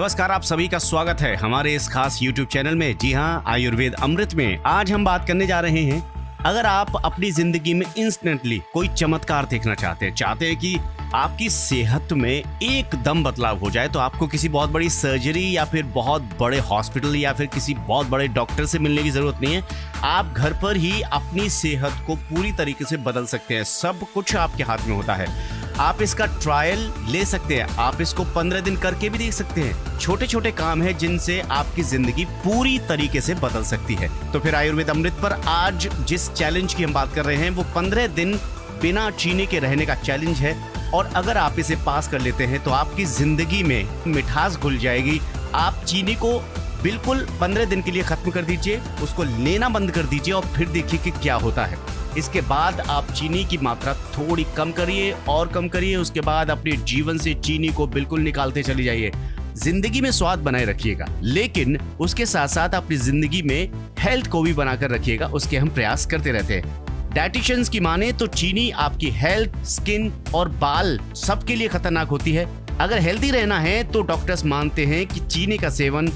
नमस्कार, आप सभी का स्वागत है हमारे इस खास YouTube चैनल में। जी हाँ, आयुर्वेद अमृत में आज हम बात करने जा रहे हैं। अगर आप अपनी जिंदगी में इंस्टेंटली कोई चमत्कार देखना चाहते हैं कि आपकी सेहत में एकदम बदलाव हो जाए, तो आपको किसी बहुत बड़ी सर्जरी या फिर बहुत बड़े हॉस्पिटल या फिर किसी बहुत बड़े डॉक्टर से मिलने की जरूरत नहीं है। आप घर पर ही अपनी सेहत को पूरी तरीके से बदल सकते हैं। सब कुछ आपके हाथ में होता है। आप इसका ट्रायल ले सकते हैं, आप इसको 15 दिन करके भी देख सकते हैं। छोटे छोटे काम है जिनसे आपकी जिंदगी पूरी तरीके से बदल सकती है। तो फिर आयुर्वेद अमृत पर आज जिस चैलेंज की हम बात कर रहे हैं वो 15 दिन बिना चीनी के रहने का चैलेंज है। और अगर आप इसे पास कर लेते हैं तो आपकी जिंदगी में मिठास घुल जाएगी। आप चीनी को बिल्कुल 15 दिन के लिए खत्म कर दीजिए, उसको लेना बंद कर दीजिए और फिर देखिए कि क्या होता है। इसके बाद आप चीनी की मात्रा थोड़ी कम करिए और कम करिए। उसके बाद अपने जीवन से चीनी को बिल्कुल निकालते चले जाइए। जिंदगी में स्वाद बनाए रखिएगा, लेकिन उसके साथ साथ अपनी जिंदगी में हेल्थ को भी बनाकर रखिएगा। उसके हम प्रयास करते रहते हैं। डाइटिशियंस की माने तो चीनी आपकी हेल्थ, स्किन और बाल सबके लिए खतरनाक होती है। अगर हेल्दी रहना है तो डॉक्टर्स मानते हैं कि चीनी का सेवन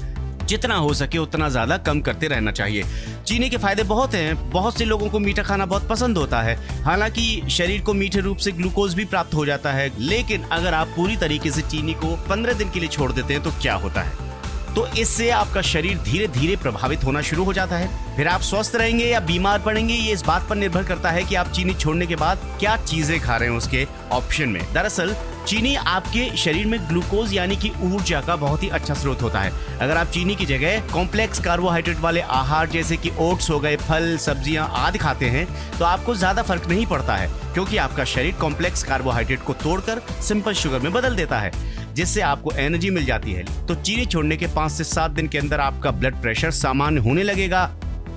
जितना हो सके उतना ज्यादा कम करते रहना चाहिए। चीनी के फायदे बहुत हैं। बहुत से लोगों को मीठा खाना बहुत पसंद होता है। हालांकि शरीर को मीठे रूप से ग्लूकोज भी प्राप्त हो जाता है, लेकिन अगर आप पूरी तरीके से चीनी को 15 दिन के लिए छोड़ देते हैं तो क्या होता है? तो इससे आपका शरीर धीरे धीरे प्रभावित होना शुरू हो जाता है। फिर आप स्वस्थ रहेंगे या बीमार पड़ेंगे, ये इस बात पर निर्भर करता है कि आप चीनी छोड़ने के बाद क्या चीजें खा रहे हैं उसके ऑप्शन में। दरअसल चीनी आपके शरीर में ग्लूकोज यानी कि ऊर्जा का बहुत ही अच्छा स्रोत होता है। अगर आप चीनी की जगह कॉम्प्लेक्स कार्बोहाइड्रेट वाले आहार जैसे कि ओट्स हो गए, फल, सब्जियां आदि खाते हैं तो आपको ज्यादा फर्क नहीं पड़ता है, क्योंकि आपका शरीर कॉम्प्लेक्स कार्बोहाइड्रेट को तोड़कर सिंपल शुगर में बदल देता है, जिससे आपको एनर्जी मिल जाती है। तो चीनी छोड़ने के 5 से 7 दिन के अंदर आपका ब्लड प्रेशर सामान्य होने लगेगा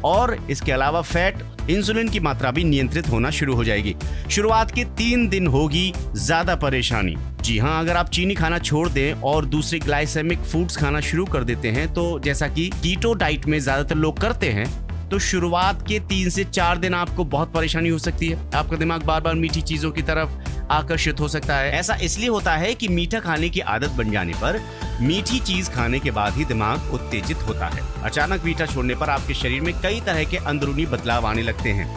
और इसके अलावा फैट, इंसुलिन की मात्रा भी नियंत्रित होना शुरू हो जाएगी। शुरुआत के 3 दिन होगी ज्यादा परेशानी। जी हाँ, अगर आप चीनी खाना छोड़ दें और दूसरे ग्लाइसेमिक फूड्स खाना शुरू कर देते हैं, तो जैसा कि कीटो डाइट में ज्यादातर लोग करते हैं, तो शुरुआत के 3 से 4 दिन आपको बहुत परेशानी हो सकती है। आपका दिमाग बार बार मीठी चीजों की तरफ आकर्षित हो सकता है। ऐसा इसलिए होता है कि मीठा खाने की आदत बन जाने पर मीठी चीज खाने के बाद ही दिमाग उत्तेजित होता है। अचानक मीठा छोड़ने पर आपके शरीर में कई तरह के अंदरूनी बदलाव आने लगते हैं।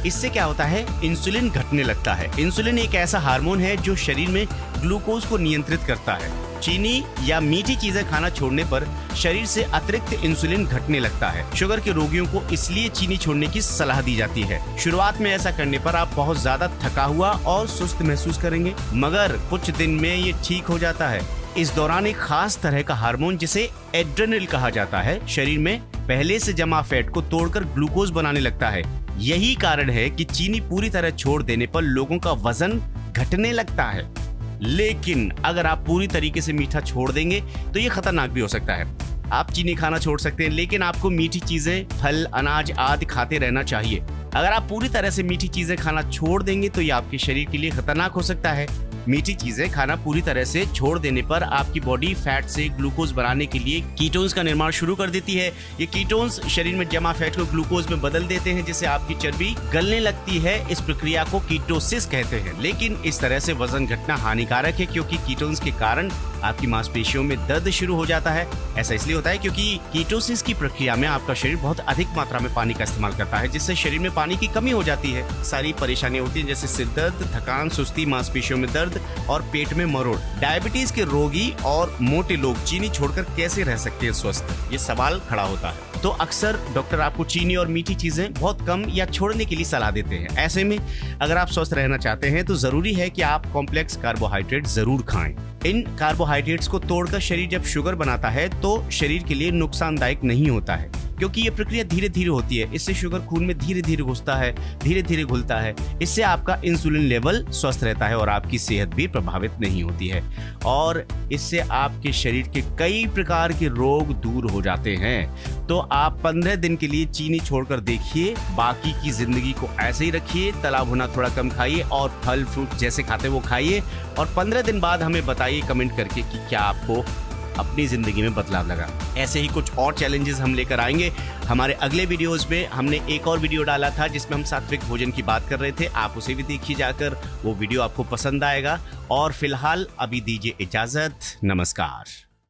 इससे क्या होता है? इंसुलिन घटने लगता है। इंसुलिन एक ऐसा हार्मोन है जो शरीर में ग्लूकोज को नियंत्रित करता है। चीनी या मीठी चीजें खाना छोड़ने पर शरीर से अतिरिक्त इंसुलिन घटने लगता है। शुगर के रोगियों को इसलिए चीनी छोड़ने की सलाह दी जाती है। शुरुआत में ऐसा करने पर आप बहुत ज्यादा थका हुआ और सुस्त महसूस करेंगे, मगर कुछ दिन में ये ठीक हो जाता है। इस दौरान एक खास तरह का हार्मोन जिसे एड्रेनल कहा जाता है, शरीर में पहले से जमा फैट को तोड़कर ग्लूकोज बनाने लगता है। यही कारण है कि चीनी पूरी तरह छोड़ देने पर लोगों का वजन घटने लगता है। लेकिन अगर आप पूरी तरीके से मीठा छोड़ देंगे तो ये खतरनाक भी हो सकता है। आप चीनी खाना छोड़ सकते हैं, लेकिन आपको मीठी चीजें, फल, अनाज आदि खाते रहना चाहिए। अगर आप पूरी तरह से मीठी चीजें खाना छोड़ देंगे तो ये आपके शरीर के लिए खतरनाक हो सकता है। मीठी चीजें खाना पूरी तरह से छोड़ देने पर आपकी बॉडी फैट से ग्लूकोज बनाने के लिए कीटोन्स का निर्माण शुरू कर देती है। ये कीटोन्स शरीर में जमा फैट को ग्लूकोज में बदल देते हैं, जिससे आपकी चर्बी गलने लगती है। इस प्रक्रिया को कीटोसिस कहते हैं। लेकिन इस तरह से वजन घटना हानिकारक है, क्योंकि कीटोन्स के कारण आपकी मांसपेशियों में दर्द शुरू हो जाता है। ऐसा इसलिए होता है क्योंकि कीटोसिस की प्रक्रिया में आपका शरीर बहुत अधिक मात्रा में पानी का इस्तेमाल करता है, जिससे शरीर में पानी की कमी हो जाती है। सारी परेशानियां होती हैं, जैसे सिर दर्द, थकान, सुस्ती, मांसपेशियों में दर्द और पेट में मरोड़। डायबिटीज के रोगी और मोटे लोग चीनी छोड़कर कैसे रह सकते हैं स्वस्थ? ये सवाल खड़ा होता है। तो अक्सर डॉक्टर आपको चीनी और मीठी चीजें बहुत कम या छोड़ने के लिए सलाह देते हैं। ऐसे में अगर आप स्वस्थ रहना चाहते हैं तो जरूरी है कि आप कॉम्प्लेक्स कार्बोहाइड्रेट जरूर खाएं। इन कार्बोहाइड्रेट्स को तोड़कर शरीर जब शुगर बनाता है तो शरीर के लिए नुकसानदायक नहीं होता है, क्योंकि ये प्रक्रिया धीरे धीरे होती है। इससे शुगर खून में धीरे धीरे घुसता है, धीरे धीरे घुलता है। इससे आपका इंसुलिन लेवल स्वस्थ रहता है और आपकी सेहत भी प्रभावित नहीं होती है, और इससे आपके शरीर के कई प्रकार के रोग दूर हो जाते हैं। तो आप 15 दिन के लिए चीनी छोड़कर देखिए। बाकी की जिंदगी को ऐसे ही रखिए। तला भुना थोड़ा कम खाइए और फल फ्रूट जैसे खाते वो खाइए, और 15 दिन बाद हमें बताइए कमेंट करके कि क्या आपको अपनी जिंदगी में बदलाव लगा। ऐसे ही कुछ और चैलेंजेस हम लेकर आएंगे। हमारे अगले वीडियोस में हमने एक और वीडियो डाला था जिसमें हम सात्विक भोजन की बात कर रहे थे। आप उसे भी देखिए जाकर, वो वीडियो आपको पसंद आएगा। और फिलहाल अभी दीजिए इजाजत। नमस्कार।